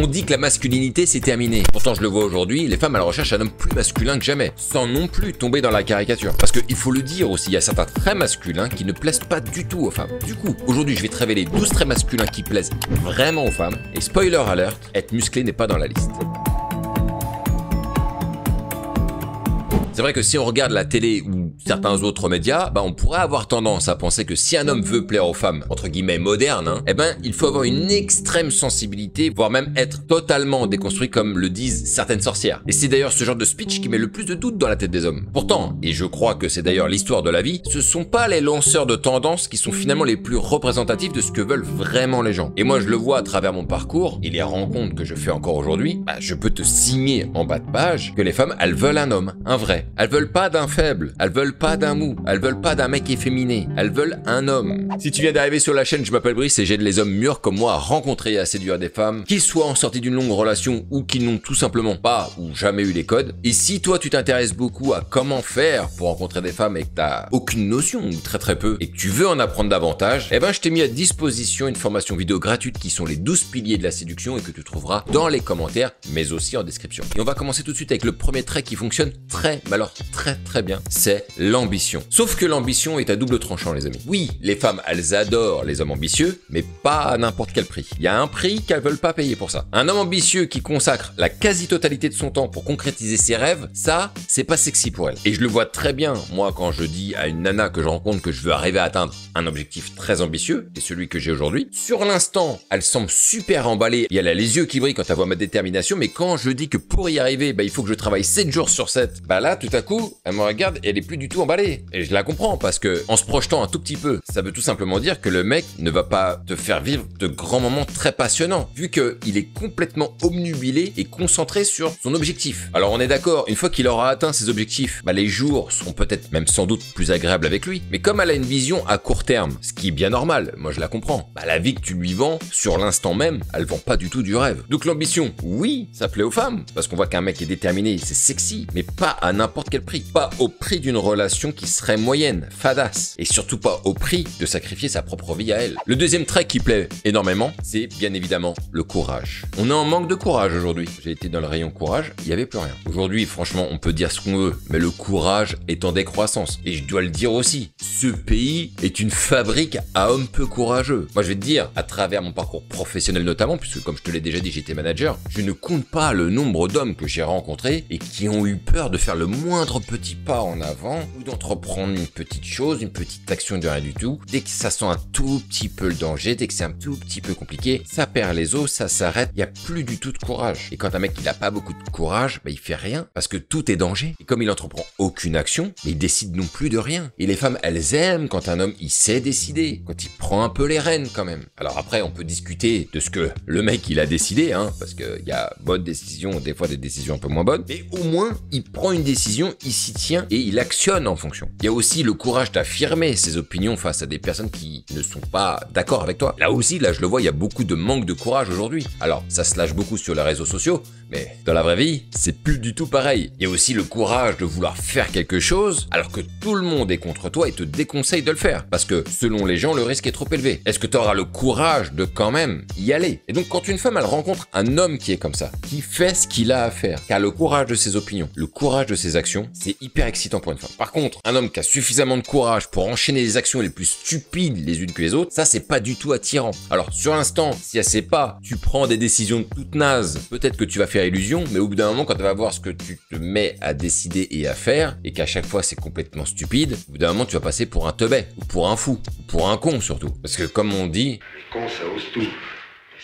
On dit que la masculinité c'est terminé. Pourtant je le vois aujourd'hui, les femmes elles recherchent un homme plus masculin que jamais, sans non plus tomber dans la caricature. Parce qu'il faut le dire aussi, il y a certains traits masculins qui ne plaisent pas du tout aux femmes. Du coup, aujourd'hui je vais te révéler 12 traits masculins qui plaisent vraiment aux femmes. Et spoiler alert, être musclé n'est pas dans la liste. C'est vrai que si on regarde la télé ou certains autres médias, on pourrait avoir tendance à penser que si un homme veut plaire aux femmes, entre guillemets modernes, il faut avoir une extrême sensibilité, voire même être totalement déconstruit comme le disent certaines sorcières. Et c'est d'ailleurs ce genre de speech qui met le plus de doutes dans la tête des hommes. Pourtant, et je crois que c'est d'ailleurs l'histoire de la vie, ce sont pas les lanceurs de tendances qui sont finalement les plus représentatifs de ce que veulent vraiment les gens. Et moi je le vois à travers mon parcours et les rencontres que je fais encore aujourd'hui, je peux te signer en bas de page que les femmes, elles veulent un homme, un vrai. Elles veulent pas d'un faible, elles veulent pas d'un mou, elles veulent pas d'un mec efféminé, elles veulent un homme. Si tu viens d'arriver sur la chaîne, je m'appelle Brice et j'aide les hommes mûrs comme moi à rencontrer et à séduire des femmes, qu'ils soient en sortie d'une longue relation ou qu'ils n'ont tout simplement pas ou jamais eu les codes. Et si toi tu t'intéresses beaucoup à comment faire pour rencontrer des femmes et que t'as aucune notion ou très peu et que tu veux en apprendre davantage, je t'ai mis à disposition une formation vidéo gratuite qui sont les 12 piliers de la séduction et que tu trouveras dans les commentaires mais aussi en description. Et on va commencer tout de suite avec le premier trait qui fonctionne très bien, c'est l'ambition. Sauf que l'ambition est à double tranchant les amis. Oui, les femmes elles adorent les hommes ambitieux, mais pas à n'importe quel prix. Il y a un prix qu'elles veulent pas payer pour ça. Un homme ambitieux qui consacre la quasi-totalité de son temps pour concrétiser ses rêves, ça, c'est pas sexy pour elle. Et je le vois très bien, moi quand je dis à une nana que je rencontre que je veux arriver à atteindre un objectif très ambitieux, et celui que j'ai aujourd'hui, sur l'instant, elle semble super emballée et elle a les yeux qui brillent quand elle voit ma détermination, mais quand je dis que pour y arriver, il faut que je travaille 7 jours sur 7, là, tout à coup, elle me regarde et elle est plus du tout emballée. Et je la comprends parce que, en se projetant un tout petit peu, ça veut tout simplement dire que le mec ne va pas te faire vivre de grands moments très passionnants, vu qu'il est complètement obnubilé et concentré sur son objectif. Alors on est d'accord, une fois qu'il aura atteint ses objectifs, les jours seront peut-être même sans doute plus agréables avec lui. Mais comme elle a une vision à court terme, ce qui est bien normal, moi je la comprends, la vie que tu lui vends, sur l'instant même, elle vend pas du tout du rêve. Donc l'ambition, oui, ça plaît aux femmes, parce qu'on voit qu'un mec est déterminé, c'est sexy, mais pas à n'importe quel prix. Pas au prix d'une relation qui serait moyenne, fadasse. Et surtout pas au prix de sacrifier sa propre vie à elle. Le deuxième trait qui plaît énormément, c'est bien évidemment le courage. On est en manque de courage aujourd'hui. J'ai été dans le rayon courage, il n'y avait plus rien. Aujourd'hui, franchement, on peut dire ce qu'on veut, mais le courage est en décroissance. Et je dois le dire aussi, ce pays est une fabrique à hommes peu courageux. Moi, je vais te dire, à travers mon parcours professionnel notamment, puisque comme je te l'ai déjà dit, j'étais manager, je ne compte pas le nombre d'hommes que j'ai rencontrés et qui ont eu peur de faire le moindre petit pas en avant ou d'entreprendre une petite chose, une petite action de rien du tout. Dès que ça sent un tout petit peu le danger, dès que c'est un tout petit peu compliqué, ça perd les os, ça s'arrête, il n'y a plus du tout de courage. Et quand un mec il n'a pas beaucoup de courage, il fait rien parce que tout est danger. Et comme il entreprend aucune action, il décide non plus de rien. Et les femmes, elles aiment quand un homme il sait décider, quand il prend un peu les rênes quand même. Alors après, on peut discuter de ce que le mec il a décidé, parce qu'il y a bonnes décisions, des fois des décisions un peu moins bonnes, mais au moins il prend une décision, il s'y tient et il actionne en fonction. Il y a aussi le courage d'affirmer ses opinions face à des personnes qui ne sont pas d'accord avec toi. Là aussi, je le vois, il y a beaucoup de manque de courage aujourd'hui. Alors, ça se lâche beaucoup sur les réseaux sociaux, mais dans la vraie vie, c'est plus du tout pareil. Il y a aussi le courage de vouloir faire quelque chose alors que tout le monde est contre toi et te déconseille de le faire. Parce que, selon les gens, le risque est trop élevé. Est-ce que tu auras le courage de quand même y aller? Et donc, quand une femme, elle rencontre un homme qui est comme ça, qui fait ce qu'il a à faire, qui a le courage de ses opinions, le courage de ses actions, c'est hyper excitant pour une femme. Par contre, un homme qui a suffisamment de courage pour enchaîner les actions les plus stupides les unes que les autres, ça c'est pas du tout attirant. Alors sur l'instant, si elle sait pas, tu prends des décisions toutes nazes, peut-être que tu vas faire illusion, mais au bout d'un moment quand elle va voir ce que tu te mets à décider et à faire, et qu'à chaque fois c'est complètement stupide, au bout d'un moment tu vas passer pour un teubé, ou pour un fou, ou pour un con surtout. Parce que comme on dit... Les cons ça ose tout.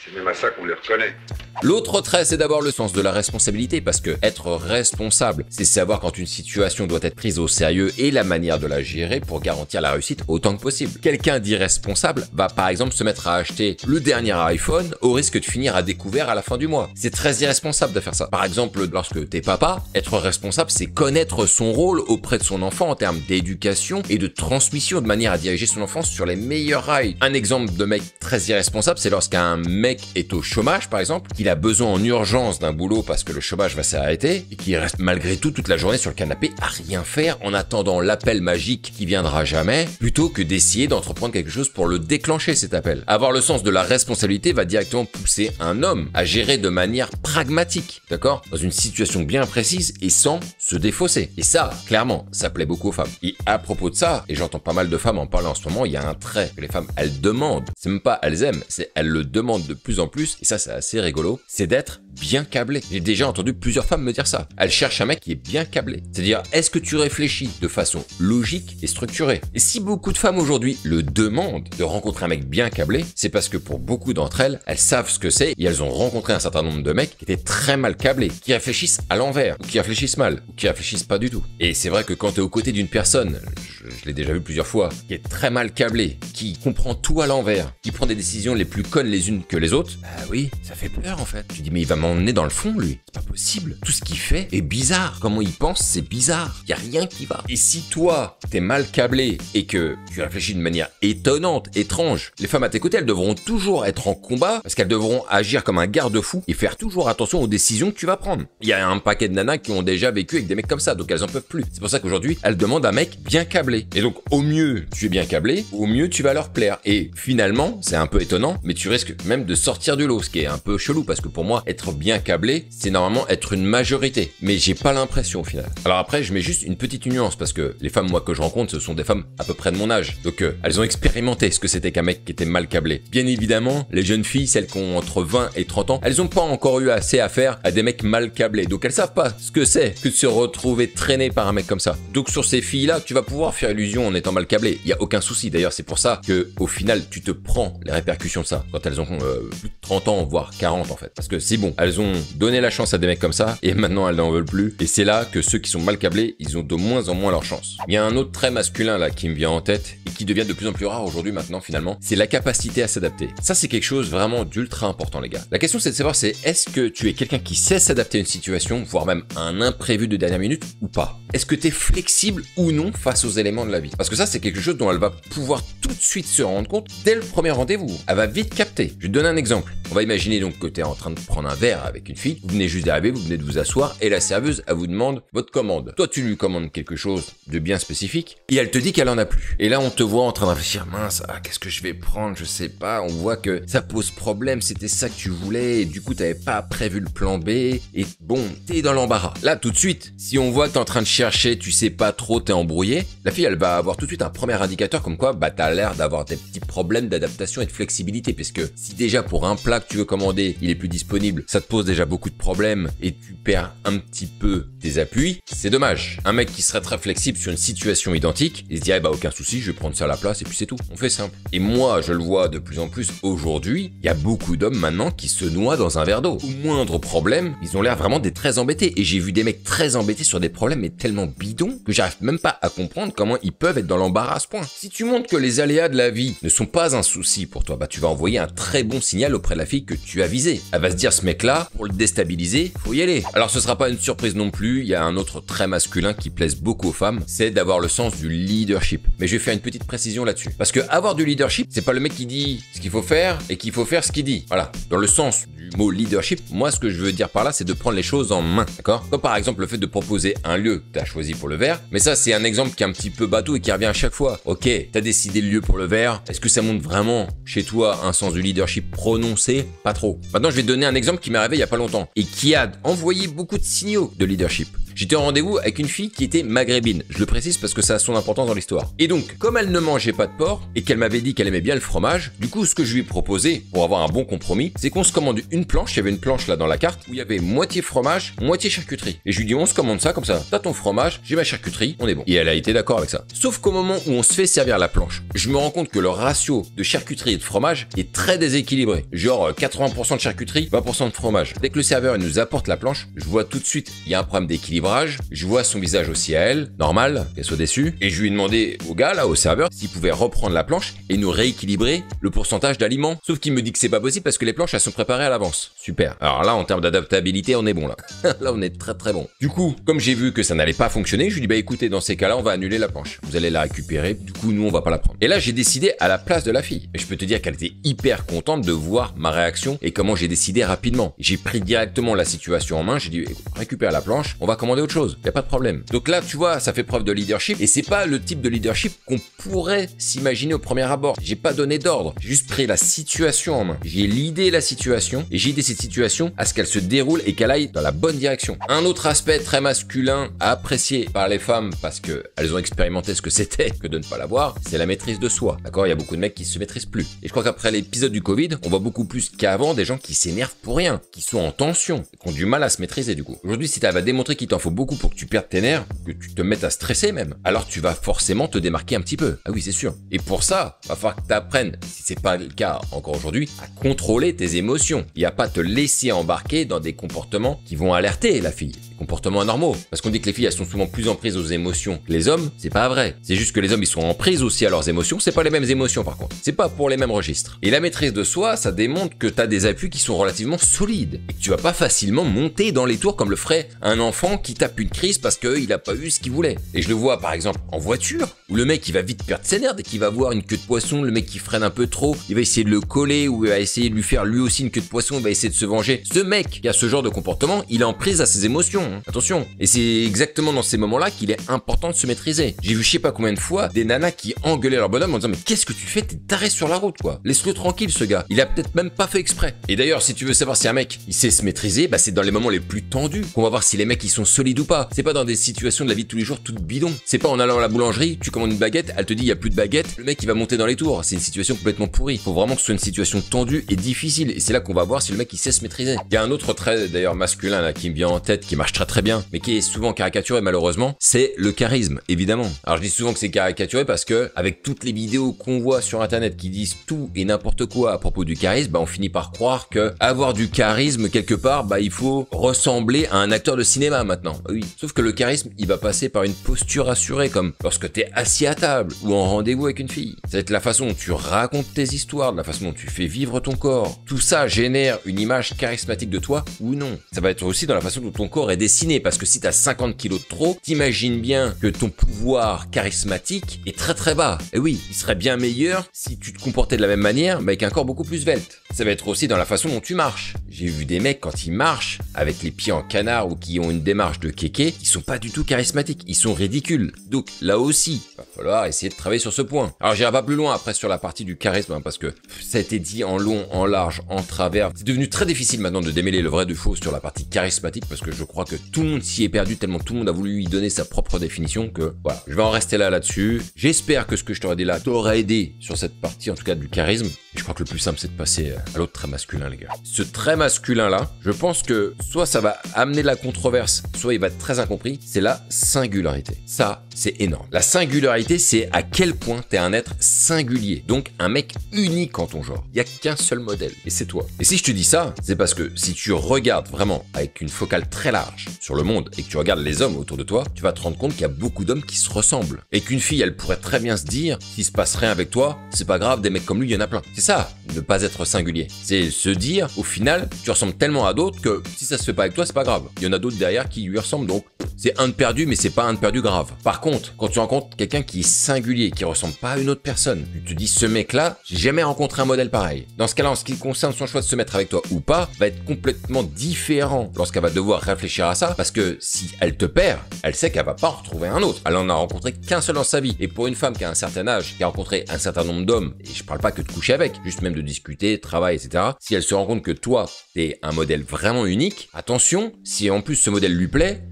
C'est même à ça qu'on les reconnaît. L'autre trait, c'est d'avoir le sens de la responsabilité, parce que être responsable, c'est savoir quand une situation doit être prise au sérieux et la manière de la gérer pour garantir la réussite autant que possible. Quelqu'un d'irresponsable va par exemple se mettre à acheter le dernier iPhone au risque de finir à découvert à la fin du mois. C'est très irresponsable de faire ça. Par exemple, lorsque t'es papa, être responsable, c'est connaître son rôle auprès de son enfant en termes d'éducation et de transmission de manière à diriger son enfance sur les meilleurs rails. Un exemple de mec très irresponsable, c'est lorsqu'un mec est au chômage par exemple, qu'il qu'il a besoin en urgence d'un boulot parce que le chômage va s'arrêter, et qu'il reste malgré tout toute la journée sur le canapé à rien faire en attendant l'appel magique qui viendra jamais, plutôt que d'essayer d'entreprendre quelque chose pour le déclencher cet appel. Avoir le sens de la responsabilité va directement pousser un homme à gérer de manière pragmatique, d'accord? Dans une situation bien précise et sans se défausser. Et ça, clairement, ça plaît beaucoup aux femmes. Et à propos de ça, et j'entends pas mal de femmes en parler en ce moment, il y a un trait que les femmes, elles demandent. C'est même pas elles aiment, c'est elles le demandent de plus en plus, et ça c'est assez rigolo, c'est d'être bien câblé. J'ai déjà entendu plusieurs femmes me dire ça. Elles cherchent un mec qui est bien câblé. C'est-à-dire, est-ce que tu réfléchis de façon logique et structurée? Et si beaucoup de femmes aujourd'hui le demandent de rencontrer un mec bien câblé, c'est parce que pour beaucoup d'entre elles, elles savent ce que c'est et elles ont rencontré un certain nombre de mecs qui étaient très mal câblés, qui réfléchissent à l'envers, ou qui réfléchissent mal, ou qui réfléchissent pas du tout. Et c'est vrai que quand tu es aux côtés d'une personne, je l'ai déjà vu plusieurs fois, qui est très mal câblée, qui comprend tout à l'envers, qui prend des décisions les plus connes les unes que les autres, bah oui, ça fait peur en fait. Tu dis mais il va m'emmener dans le fond lui, c'est pas possible. Tout ce qu'il fait est bizarre. Comment il pense, c'est bizarre. Y a rien qui va. Et si toi, t'es mal câblé et que tu réfléchis de manière étonnante, étrange, les femmes à tes côtés, elles devront toujours être en combat parce qu'elles devront agir comme un garde-fou et faire toujours attention aux décisions que tu vas prendre. Il y a un paquet de nanas qui ont déjà vécu avec des mecs comme ça, donc elles en peuvent plus. C'est pour ça qu'aujourd'hui, elles demandent un mec bien câblé. Et donc, au mieux, tu es bien câblé, au mieux, tu vas leur plaire. Et finalement, c'est un peu étonnant, mais tu risques même de sortir du lot, ce qui est un peu chelou parce que pour moi, être bien câblé, c'est normalement être une majorité. Mais j'ai pas l'impression au final. Alors après, je mets juste une petite nuance parce que les femmes, moi, que je rencontre, ce sont des femmes à peu près de mon âge. Donc, elles ont expérimenté ce que c'était qu'un mec qui était mal câblé. Bien évidemment, les jeunes filles, celles qui ont entre 20 et 30 ans, elles ont pas encore eu assez à faire à des mecs mal câblés. Donc, elles savent pas ce que c'est que de se retrouver traîné par un mec comme ça. Donc, sur ces filles-là, tu vas pouvoir faire illusion en étant mal câblé. Il y a aucun souci. D'ailleurs, c'est pour ça que, au final, tu te prends les répercussions de ça quand elles ont plus de 30 ans, voire 40 en fait. Parce que c'est bon, elles ont donné la chance à des mecs comme ça et maintenant elles n'en veulent plus. Et c'est là que ceux qui sont mal câblés, ils ont de moins en moins leur chance. Il y a un autre trait masculin là qui me vient en tête et qui devient de plus en plus rare aujourd'hui maintenant finalement, c'est la capacité à s'adapter. Ça c'est quelque chose vraiment d'ultra important les gars. La question c'est de savoir est-ce que tu es quelqu'un qui sait s'adapter à une situation, voire même à un imprévu de dernière minute ou pas? Est-ce que tu es flexible ou non face aux éléments de la vie? Parce que ça c'est quelque chose dont elle va pouvoir tout de suite se rendre compte dès le premier rendez-vous. Elle va vite capter. Je vais te donner un exemple. On va imaginer donc que tu es en train de prendre un verre avec une fille, vous venez juste d'arriver, vous venez de vous asseoir et la serveuse, elle vous demande votre commande. Toi, tu lui commandes quelque chose de bien spécifique et elle te dit qu'elle en a plus. Et là, on te voit en train de réfléchir, mince, qu'est-ce que je vais prendre, je sais pas. On voit que ça pose problème, c'était ça que tu voulais et du coup, t'avais pas prévu le plan B et bon, t'es dans l'embarras. Là, tout de suite, si on voit que t'es en train de chercher, tu sais pas trop, t'es embrouillé, la fille, elle va avoir tout de suite un premier indicateur comme quoi, bah, t'as l'air d'avoir des petits problèmes d'adaptation et de flexibilité puisque si déjà pour un plat que tu veux commander, il est plus disponible, ça te pose déjà beaucoup de problèmes et tu perds un petit peu tes appuis, c'est dommage. Un mec qui serait très flexible sur une situation identique, il se dirait bah aucun souci, je vais prendre ça à la place et puis c'est tout, on fait simple. Et moi, je le vois de plus en plus aujourd'hui, il y a beaucoup d'hommes maintenant qui se noient dans un verre d'eau. Au moindre problème, ils ont l'air vraiment d'être très embêtés et j'ai vu des mecs très embêtés sur des problèmes mais tellement bidons que j'arrive même pas à comprendre comment ils peuvent être dans l'embarras à ce point. Si tu montres que les aléas de la vie ne sont pas un souci pour toi, bah tu vas envoyer un très bon signal auprès de la fille que tu as visée. Elle va se dire ce mec-là, pour le déstabiliser, faut y aller. Alors ce sera pas une surprise non plus, il y a un autre trait masculin qui plaise beaucoup aux femmes, c'est d'avoir le sens du leadership. Mais je vais faire une petite précision là-dessus. Parce que avoir du leadership, c'est pas le mec qui dit ce qu'il faut faire et qu'il faut faire ce qu'il dit. Voilà. Dans le sens du mot leadership, moi ce que je veux dire par là, c'est de prendre les choses en main. D'accord? Comme par exemple le fait de proposer un lieu que tu as choisi pour le verre. Mais ça, c'est un exemple qui est un petit peu bateau et qui revient à chaque fois. Ok, t'as décidé le lieu pour le verre. Est-ce que ça montre vraiment chez toi un sens du leadership prononcé? Pas trop. Maintenant, je vais te donner un exemple qui m'est arrivé il y a pas longtemps et qui a envoyé beaucoup de signaux de leadership. J'étais en rendez-vous avec une fille qui était maghrébine. Je le précise parce que ça a son importance dans l'histoire. Et donc, comme elle ne mangeait pas de porc et qu'elle m'avait dit qu'elle aimait bien le fromage, du coup, ce que je lui ai proposé pour avoir un bon compromis, c'est qu'on se commande une planche. Il y avait une planche là dans la carte où il y avait moitié fromage, moitié charcuterie. Et je lui dis, on se commande ça comme ça. T'as ton fromage, j'ai ma charcuterie, on est bon. Et elle a été d'accord avec ça. Sauf qu'au moment où on se fait servir la planche, je me rends compte que le ratio de charcuterie et de fromage est très déséquilibré. Genre 80% de charcuterie, 20% de fromage. Dès que le serveur il nous apporte la planche, je vois tout de suite, il y a un problème d'équilibre rééquilibrage, je vois son visage aussi à elle, normal, qu'elle soit déçue, et je lui ai demandé au gars, là, au serveur, s'il pouvait reprendre la planche et nous rééquilibrer le pourcentage d'aliments. Sauf qu'il me dit que c'est pas possible parce que les planches, elles sont préparées à l'avance. Super. Alors là, en termes d'adaptabilité, on est bon là. Là, on est très très bon. Du coup, comme j'ai vu que ça n'allait pas fonctionner, je lui dis bah écoutez, dans ces cas-là, on va annuler la planche. Vous allez la récupérer, du coup, nous, on va pas la prendre. Et là, j'ai décidé à la place de la fille. Et je peux te dire qu'elle était hyper contente de voir ma réaction et comment j'ai décidé rapidement. J'ai pris directement la situation en main, j'ai dit écoute, récupère la planche, on va commander autre chose, y a pas de problème. Donc là, tu vois, ça fait preuve de leadership et c'est pas le type de leadership qu'on pourrait s'imaginer au premier abord. J'ai pas donné d'ordre, j'ai juste pris la situation en main. J'ai l'idée la situation et j'ai aidé cette situation à ce qu'elle se déroule et qu'elle aille dans la bonne direction. Un autre aspect très masculin à apprécier par les femmes parce que elles ont expérimenté ce que c'était que de ne pas l'avoir, c'est la maîtrise de soi. D'accord, il y a beaucoup de mecs qui se maîtrisent plus. Et je crois qu'après l'épisode du Covid, on voit beaucoup plus qu'avant des gens qui s'énervent pour rien, qui sont en tension, qui ont du mal à se maîtriser du coup. Aujourd'hui, si tu vas démontrer qu'il t'en faut beaucoup pour que tu perdes tes nerfs, que tu te mettes à stresser même, alors tu vas forcément te démarquer un petit peu. Ah oui, c'est sûr. Et pour ça, va falloir que tu apprennes, si c'est pas le cas encore aujourd'hui, à contrôler tes émotions et à pas te laisser embarquer dans des comportements qui vont alerter la fille. Des comportements anormaux. Parce qu'on dit que les filles, elles sont souvent plus en prise aux émotions que les hommes, c'est pas vrai. C'est juste que les hommes, ils sont en prise aussi à leurs émotions, c'est pas les mêmes émotions par contre. C'est pas pour les mêmes registres. Et la maîtrise de soi, ça démontre que t'as des appuis qui sont relativement solides et que tu vas pas facilement monter dans les tours comme le ferait un enfant qui tape une crise parce qu'il a pas eu ce qu'il voulait. Et je le vois par exemple en voiture, où le mec il va vite perdre ses nerfs dès qu'il va voir une queue de poisson, le mec qui freine un peu trop, il va essayer de le coller ou il va essayer de lui faire lui aussi une queue de poisson, il va essayer de se venger. Ce mec qui a ce genre de comportement, il est en prise à ses émotions, hein. Attention. Et c'est exactement dans ces moments-là qu'il est important de se maîtriser. J'ai vu je sais pas combien de fois des nanas qui engueulaient leur bonhomme en disant mais qu'est-ce que tu fais, t'es taré sur la route quoi. Laisse-le tranquille ce gars. Il a peut-être même pas fait exprès. Et d'ailleurs si tu veux savoir si un mec il sait se maîtriser, bah c'est dans les moments les plus tendus qu'on va voir si les mecs ils sont solides ou pas. C'est pas dans des situations de la vie de tous les jours toutes bidons. C'est pas en allant à la boulangerie, tu commandes une baguette, elle te dit il y a plus de baguette, le mec il va monter dans les tours. C'est une situation complètement pourrie. Faut vraiment que ce soit une situation tendue et difficile. Et c'est là qu'on va voir si le mec il sait se maîtriser. Il y a un autre trait d'ailleurs masculin là qui me vient en tête, qui marche très très bien, mais qui est souvent caricaturé malheureusement, c'est le charisme, évidemment. Alors je dis souvent que c'est caricaturé parce que avec toutes les vidéos qu'on voit sur internet qui disent tout et n'importe quoi à propos du charisme, bah on finit par croire que avoir du charisme quelque part, bah il faut ressembler à un acteur de cinéma maintenant. Oui. Sauf que le charisme, il va passer par une posture assurée, comme lorsque t'es assis à table ou en rendez-vous avec une fille. Ça va être la façon dont tu racontes tes histoires, de la façon dont tu fais vivre ton corps. Tout ça génère une image charismatique de toi ou non. Ça va être aussi dans la façon dont ton corps est dessiné, parce que si t'as 50 kilos de trop, t'imagines bien que ton pouvoir charismatique est très très bas. Et oui, il serait bien meilleur si tu te comportais de la même manière, mais avec un corps beaucoup plus svelte. Ça va être aussi dans la façon dont tu marches. J'ai vu des mecs quand ils marchent avec les pieds en canard ou qui ont une démarche de kéké, qui sont pas du tout charismatiques, ils sont ridicules. Donc là aussi, il va falloir essayer de travailler sur ce point. Alors j'irai pas plus loin après sur la partie du charisme, hein, parce que ça a été dit en long, en large, en travers. C'est devenu très difficile maintenant de démêler le vrai du faux sur la partie charismatique, parce que je crois que tout le monde s'y est perdu tellement tout le monde a voulu lui donner sa propre définition que voilà, je vais en rester là-dessus. J'espère que ce que je t'aurais dit là t'aurait aidé sur cette partie en tout cas du charisme. Et je crois que le plus simple c'est de passer à l'autre trait masculin les gars. Ce trait masculin là, je pense que soit ça va amener de la controverse, soit il va être très incompris, c'est la singularité. Ça, c'est énorme. La singularité, c'est à quel point t'es un être singulier, donc un mec unique en ton genre. Il y a qu'un seul modèle, et c'est toi. Et si je te dis ça, c'est parce que si tu regardes vraiment avec une focale très large sur le monde et que tu regardes les hommes autour de toi, tu vas te rendre compte qu'il y a beaucoup d'hommes qui se ressemblent. Et qu'une fille, elle pourrait très bien se dire, s'il se passe rien avec toi, c'est pas grave, des mecs comme lui, il y en a plein. C'est ça, ne pas être singulier. C'est se dire, au final, tu ressembles tellement à d'autres que si ça se fait pas avec toi, c'est pas grave. Il y en a d'autres derrière qui lui ressemblent, donc c'est un de perdu, mais c'est pas un de perdu grave. Par contre, quand tu rencontres quelqu'un qui est singulier, qui ressemble pas à une autre personne, tu te dis, ce mec-là, j'ai jamais rencontré un modèle pareil. Dans ce cas-là, en ce qui concerne son choix de se mettre avec toi ou pas, va être complètement différent lorsqu'elle va devoir réfléchir à ça, parce que si elle te perd, elle sait qu'elle va pas en retrouver un autre. Elle en a rencontré qu'un seul dans sa vie. Et pour une femme qui a un certain âge, qui a rencontré un certain nombre d'hommes, et je parle pas que de coucher avec, juste même de discuter, travail, etc. Si elle se rend compte que toi, t'es un modèle vraiment unique, attention, si en plus ce modèle lui plaît,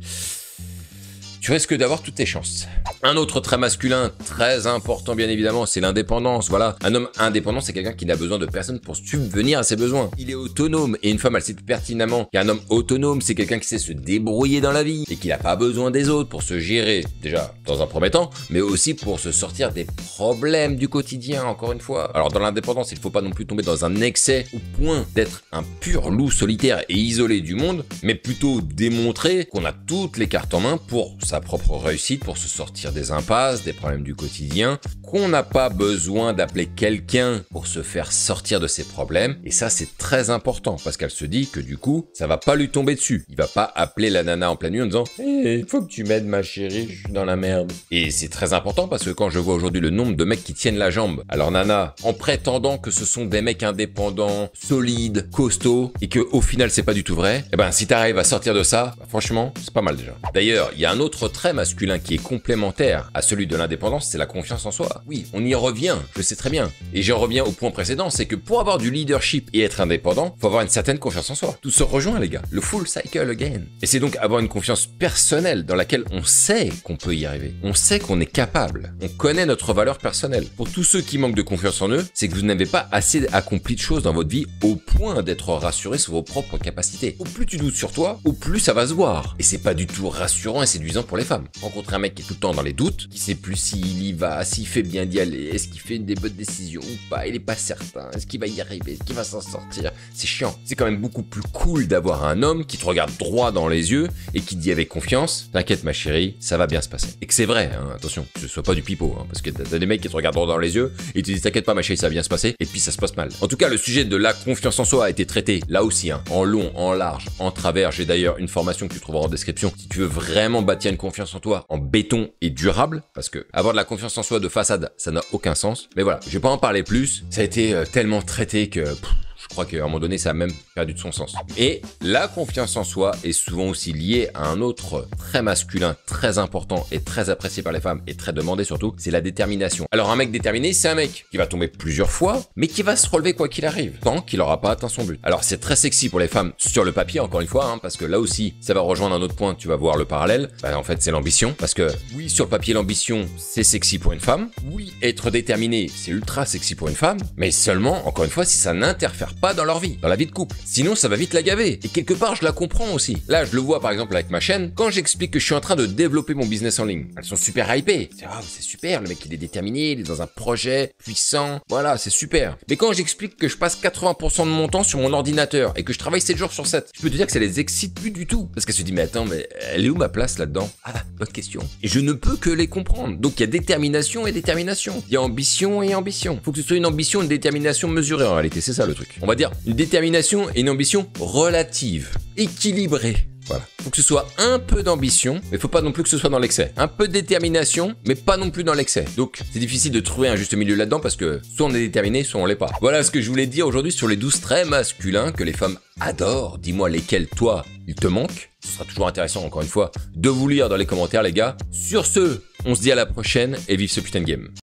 tu risques d'avoir toutes tes chances. Un autre trait masculin très important bien évidemment, c'est l'indépendance. Voilà, un homme indépendant, c'est quelqu'un qui n'a besoin de personne pour subvenir à ses besoins. Il est autonome et une femme, elle sait pertinemment qu'un homme autonome, c'est quelqu'un qui sait se débrouiller dans la vie et qui n'a pas besoin des autres pour se gérer, déjà dans un premier temps, mais aussi pour se sortir des problèmes du quotidien, encore une fois. Alors dans l'indépendance, il ne faut pas non plus tomber dans un excès au point d'être un pur loup solitaire et isolé du monde, mais plutôt démontrer qu'on a toutes les cartes en main pour sa propre réussite, pour se sortir des impasses, des problèmes du quotidien, qu'on n'a pas besoin d'appeler quelqu'un pour se faire sortir de ses problèmes. Et ça, c'est très important parce qu'elle se dit que du coup, ça va pas lui tomber dessus. Il va pas appeler la nana en pleine nuit en disant « il faut que tu m'aides ma chérie, je suis dans la merde ». Et c'est très important parce que quand je vois aujourd'hui le nombre de mecs qui tiennent la jambe à leur nana en prétendant que ce sont des mecs indépendants, solides, costauds et que au final c'est pas du tout vrai, eh ben si t'arrives à sortir de ça, bah, franchement, c'est pas mal déjà. D'ailleurs, il y a un autre trait masculin qui est complémentaire à celui de l'indépendance, c'est la confiance en soi. Oui, on y revient, je sais très bien. Et j'en reviens au point précédent, c'est que pour avoir du leadership et être indépendant, faut avoir une certaine confiance en soi. Tout se rejoint les gars, le full cycle again. Et c'est donc avoir une confiance personnelle dans laquelle on sait qu'on peut y arriver. On sait qu'on est capable. On connaît notre valeur personnelle. Pour tous ceux qui manquent de confiance en eux, c'est que vous n'avez pas assez accompli de choses dans votre vie au point d'être rassuré sur vos propres capacités. Au plus tu doutes sur toi, au plus ça va se voir. Et c'est pas du tout rassurant et séduisant pour les femmes. Rencontrer un mec qui est tout le temps dans les doutes, qui sait plus s'il y va, s'il fait bien d'y aller, est-ce qu'il fait des bonnes décisions ou pas, il est pas certain, est-ce qu'il va y arriver, est-ce qu'il va s'en sortir, c'est chiant. C'est quand même beaucoup plus cool d'avoir un homme qui te regarde droit dans les yeux et qui te dit avec confiance, t'inquiète ma chérie, ça va bien se passer. Et que c'est vrai, hein, attention, que ce soit pas du pipeau, hein, parce que t'as des mecs qui te regardent droit dans les yeux et te disent t'inquiète pas ma chérie, ça va bien se passer, et puis ça se passe mal. En tout cas, le sujet de la confiance en soi a été traité, là aussi, hein, en long, en large, en travers. J'ai d'ailleurs une formation que tu trouveras en description si tu veux vraiment bâtir une confiance en toi en béton et durable, parce que avoir de la confiance en soi de façade, ça n'a aucun sens. Mais voilà, je vais pas en parler plus, ça a été tellement traité que... je crois qu'à un moment donné, ça a même perdu de son sens. Et la confiance en soi est souvent aussi liée à un autre trait masculin très important et très apprécié par les femmes et très demandé surtout, c'est la détermination. Alors un mec déterminé, c'est un mec qui va tomber plusieurs fois, mais qui va se relever quoi qu'il arrive, tant qu'il n'aura pas atteint son but. Alors c'est très sexy pour les femmes sur le papier, encore une fois, hein, parce que là aussi, ça va rejoindre un autre point, tu vas voir le parallèle. Bah, en fait, c'est l'ambition, parce que oui, sur le papier, l'ambition, c'est sexy pour une femme. Oui, être déterminé, c'est ultra sexy pour une femme, mais seulement, encore une fois, si ça n'interfère pas dans leur vie, dans la vie de couple. Sinon, ça va vite la gaver. Et quelque part, je la comprends aussi. Là, je le vois par exemple avec ma chaîne, quand j'explique que je suis en train de développer mon business en ligne. Elles sont super hypées. C'est super, le mec il est déterminé, il est dans un projet puissant. Voilà, c'est super. Mais quand j'explique que je passe 80% de mon temps sur mon ordinateur et que je travaille 7 jours sur 7, je peux te dire que ça les excite plus du tout. Parce qu'elles se disent, mais attends, mais elle est où ma place là-dedans? Ah, bonne question. Et je ne peux que les comprendre. Donc il y a détermination et détermination. Il y a ambition et ambition. Faut que ce soit une ambition et une détermination mesurée en réalité, c'est ça le truc. On va dire une détermination et une ambition relative, équilibrée. Voilà. Faut que ce soit un peu d'ambition, mais faut pas non plus que ce soit dans l'excès. Un peu de détermination, mais pas non plus dans l'excès. Donc, c'est difficile de trouver un juste milieu là-dedans parce que soit on est déterminé, soit on l'est pas. Voilà ce que je voulais dire aujourd'hui sur les 12 traits masculins que les femmes adorent. Dis-moi lesquels, toi, il te manque. Ce sera toujours intéressant, encore une fois, de vous lire dans les commentaires, les gars. Sur ce, on se dit à la prochaine et vive ce putain de game.